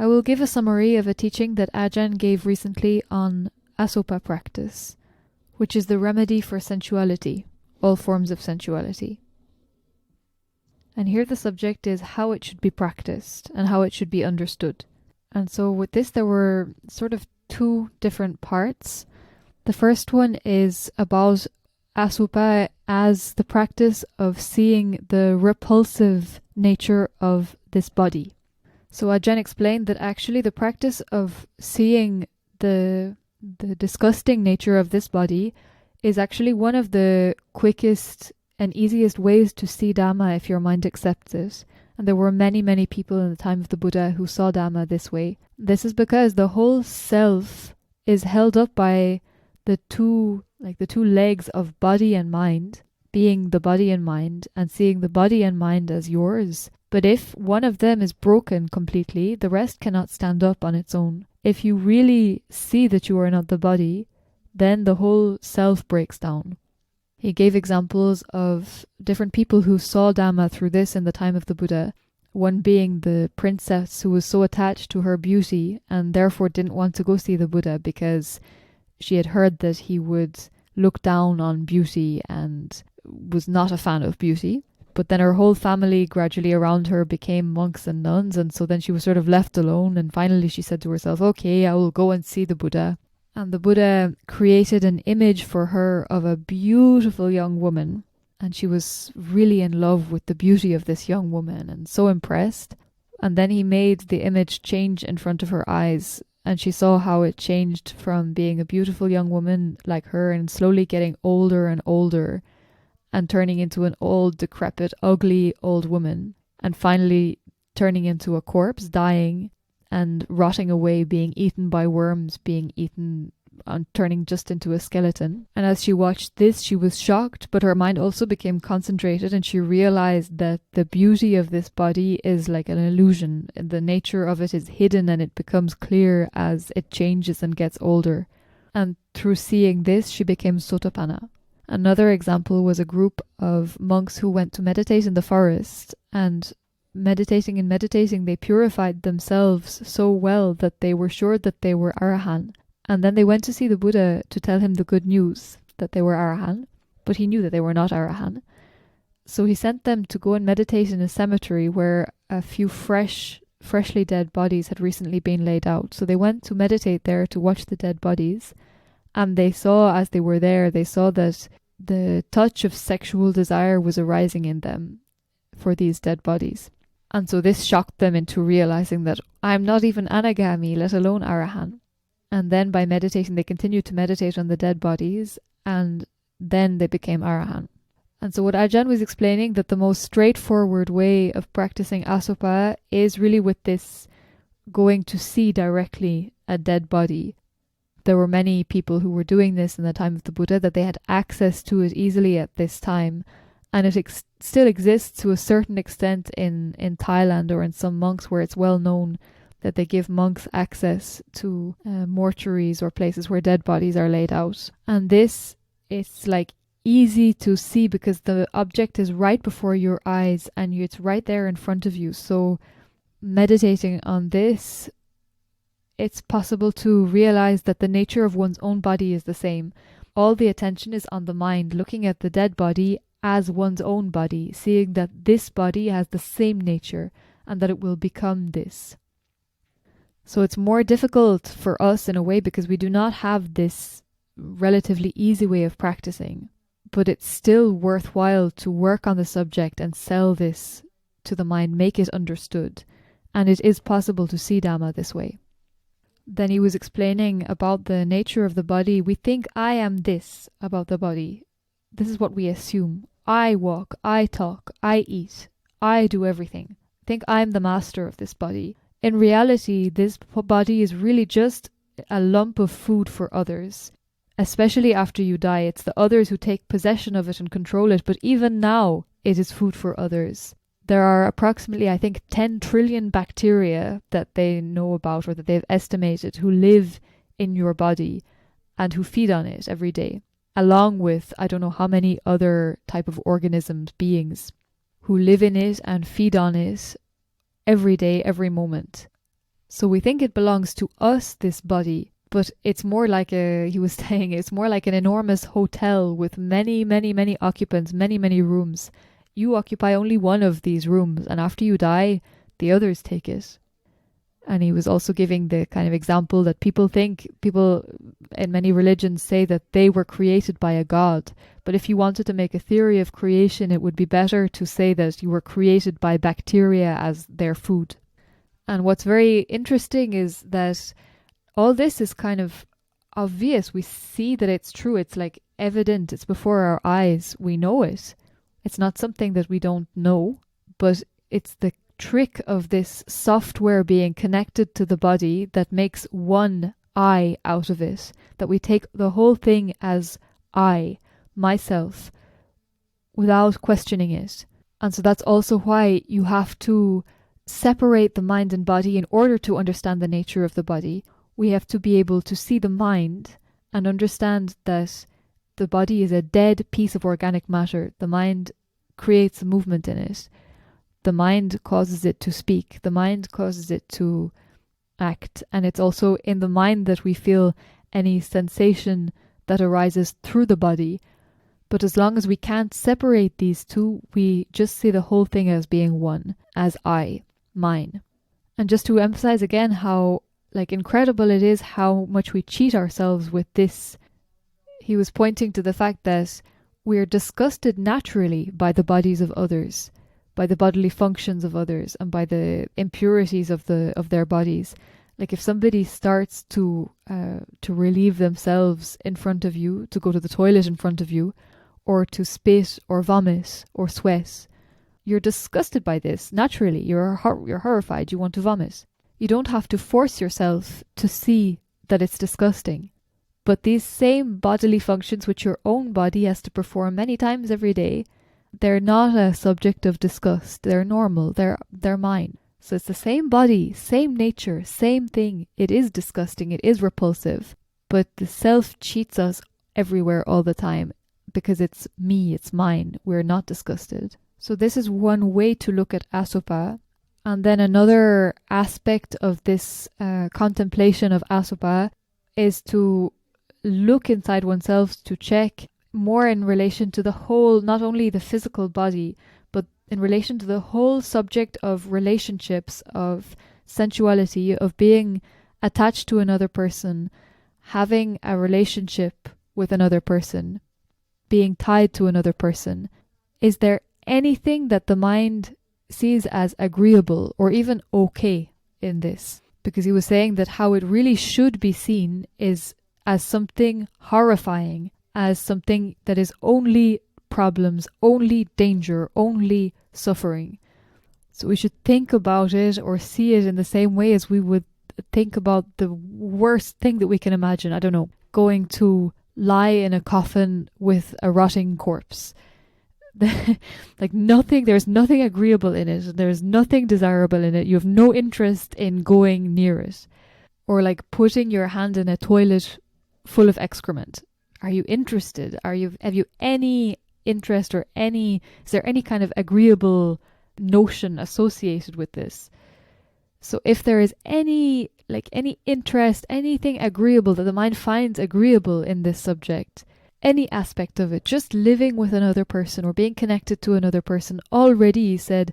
I will give a summary of a teaching that Ajahn gave recently on asopa practice, which is the remedy for sensuality, all forms of sensuality. And here the subject is how it should be practiced and how it should be understood. And so with this there were sort of two different parts. The first one is about asupa as the practice of seeing the repulsive nature of this body. So Ajahn explained that actually the practice of seeing the disgusting nature of this body is actually one of the quickest and easiest ways to see Dhamma if your mind accepts it. And there were many, many people in the time of the Buddha who saw Dhamma this way. This is because the whole self is held up by the two legs of body and mind, being the body and mind, and seeing the body and mind as yours. But if one of them is broken completely, the rest cannot stand up on its own. If you really see that you are not the body, then the whole self breaks down. He gave examples of different people who saw Dhamma through this in the time of the Buddha, one being the princess who was so attached to her beauty and therefore didn't want to go see the Buddha because she had heard that he would look down on beauty and was not a fan of beauty. But then her whole family gradually around her became monks and nuns, and so then she was sort of left alone, and finally she said to herself, okay, I will go and see the Buddha. And the Buddha created an image for her of a beautiful young woman, and she was really in love with the beauty of this young woman and so impressed. And then he made the image change in front of her eyes, and she saw how it changed from being a beautiful young woman like her and slowly getting older and older and turning into an old, decrepit, ugly old woman, and finally turning into a corpse, dying and rotting away, being eaten by worms, being eaten and turning just into a skeleton. And as she watched this, she was shocked, but her mind also became concentrated, and she realized that the beauty of this body is like an illusion. The nature of it is hidden, and it becomes clear as it changes and gets older. And through seeing this, she became Sotapanna. Another example was a group of monks who went to meditate in the forest, and meditating, they purified themselves so well that they were sure that they were Arahan. And then they went to see the Buddha to tell him the good news that they were Arahan, but he knew that they were not Arahan. So he sent them to go and meditate in a cemetery where a few freshly dead bodies had recently been laid out. So they went to meditate there to watch the dead bodies. And they saw, as they were there, they saw that the touch of sexual desire was arising in them for these dead bodies. And so this shocked them into realizing that I'm not even Anagami, let alone Arahan. And then by meditating, they continued to meditate on the dead bodies, and then they became Arahan. And so what Ajahn was explaining, that the most straightforward way of practicing asopa is really with this going to see directly a dead body. There were many people who were doing this in the time of the Buddha, that they had access to it easily at this time. And it still exists to a certain extent in Thailand or in some monks where it's well known that they give monks access to mortuaries or places where dead bodies are laid out. And this is like easy to see because the object is right before your eyes and it's right there in front of you. So meditating on this, it's possible to realize that the nature of one's own body is the same. All the attention is on the mind, looking at the dead body as one's own body, seeing that this body has the same nature and that it will become this. So it's more difficult for us in a way because we do not have this relatively easy way of practicing, but it's still worthwhile to work on the subject and sell this to the mind, make it understood, and it is possible to see Dhamma this way. Then he was explaining about the nature of the body. We think I am this about the body. This is what we assume. I walk, I talk, I eat, I do everything. Think I'm the master of this body. In reality, this body is really just a lump of food for others. Especially after you die, it's the others who take possession of it and control it, but even now, it is food for others. There are approximately, I think, 10 trillion bacteria that they know about or that they've estimated who live in your body and who feed on it every day, along with I don't know how many other type of organisms, beings, who live in it and feed on it every day, every moment. So we think it belongs to us, this body, but it's more like he was saying, it's more like an enormous hotel with many, many, many occupants, many, many rooms. You occupy only one of these rooms, and after you die, the others take it. And he was also giving the kind of example that people in many religions say that they were created by a god. But if you wanted to make a theory of creation, it would be better to say that you were created by bacteria as their food. And what's very interesting is that all this is kind of obvious. We see that it's true. It's like evident. It's before our eyes. We know it. It's not something that we don't know, but it's the trick of this software being connected to the body that makes one I out of it, that we take the whole thing as I, myself, without questioning it. And so that's also why you have to separate the mind and body in order to understand the nature of the body. We have to be able to see the mind and understand that the body is a dead piece of organic matter. The mind creates a movement in it. The mind causes it to speak. The mind causes it to act. And it's also in the mind that we feel any sensation that arises through the body. But as long as we can't separate these two, we just see the whole thing as being one, as I, mine. And just to emphasize again how incredible it is how much we cheat ourselves with this. He was pointing to the fact that we're disgusted naturally by the bodies of others, by the bodily functions of others, and by the impurities of their bodies. Like if somebody starts to relieve themselves in front of you, to go to the toilet in front of you, or to spit or vomit or sweat, you're disgusted by this naturally. You're horrified. You want to vomit. You don't have to force yourself to see that it's disgusting. But these same bodily functions which your own body has to perform many times every day, they're not a subject of disgust. They're normal. They're mine. So it's the same body, same nature, same thing. It is disgusting. It is repulsive. But the self cheats us everywhere all the time because it's me, it's mine. We're not disgusted. So this is one way to look at Asupa. And then another aspect of this contemplation of Asupa is to look inside oneself, to check more in relation to the whole, not only the physical body, but in relation to the whole subject of relationships, of sensuality, of being attached to another person, having a relationship with another person, being tied to another person. Is there anything that the mind sees as agreeable or even okay in this? Because he was saying that how it really should be seen is as something horrifying, as something that is only problems, only danger, only suffering. So we should think about it or see it in the same way as we would think about the worst thing that we can imagine. I don't know, going to lie in a coffin with a rotting corpse. There's nothing agreeable in it. There's nothing desirable in it. You have no interest in going near it. Or like putting your hand in a toilet full of excrement. Are you interested? Have you any interest or is there any kind of agreeable notion associated with this? So if there is any interest, anything agreeable that the mind finds agreeable in this subject, any aspect of it, just living with another person or being connected to another person, already he said,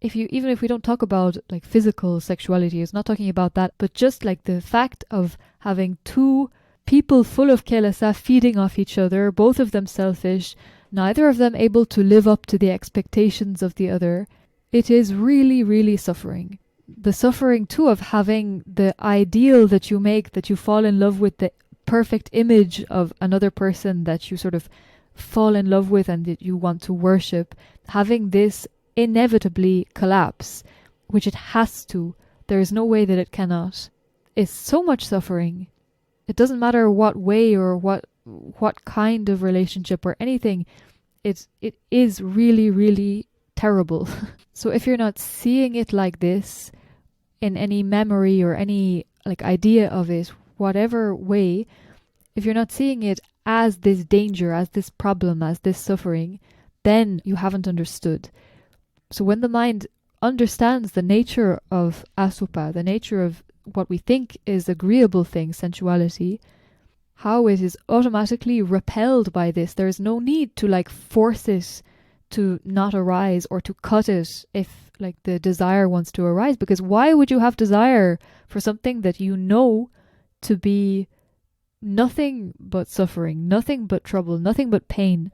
even if we don't talk about like physical sexuality, it's not talking about that, but just like the fact of having two people full of kelasa feeding off each other, both of them selfish, neither of them able to live up to the expectations of the other, it is really, really suffering. The suffering too of having the ideal that you make, that you fall in love with the perfect image of another person that you sort of fall in love with and that you want to worship, having this inevitably collapse, which it has to. There is no way that it cannot. It's so much suffering. It doesn't matter what way or what kind of relationship or anything. It is really, really terrible. So if you're not seeing it like this in any memory or any like idea of it, whatever way, if you're not seeing it as this danger, as this problem, as this suffering, then you haven't understood. So when the mind understands the nature of Asupa, the nature of what we think is agreeable thing, sensuality, how it is automatically repelled by this. There is no need to like force it to not arise or to cut it if like the desire wants to arise, because why would you have desire for something that you know to be nothing but suffering, nothing but trouble, nothing but pain?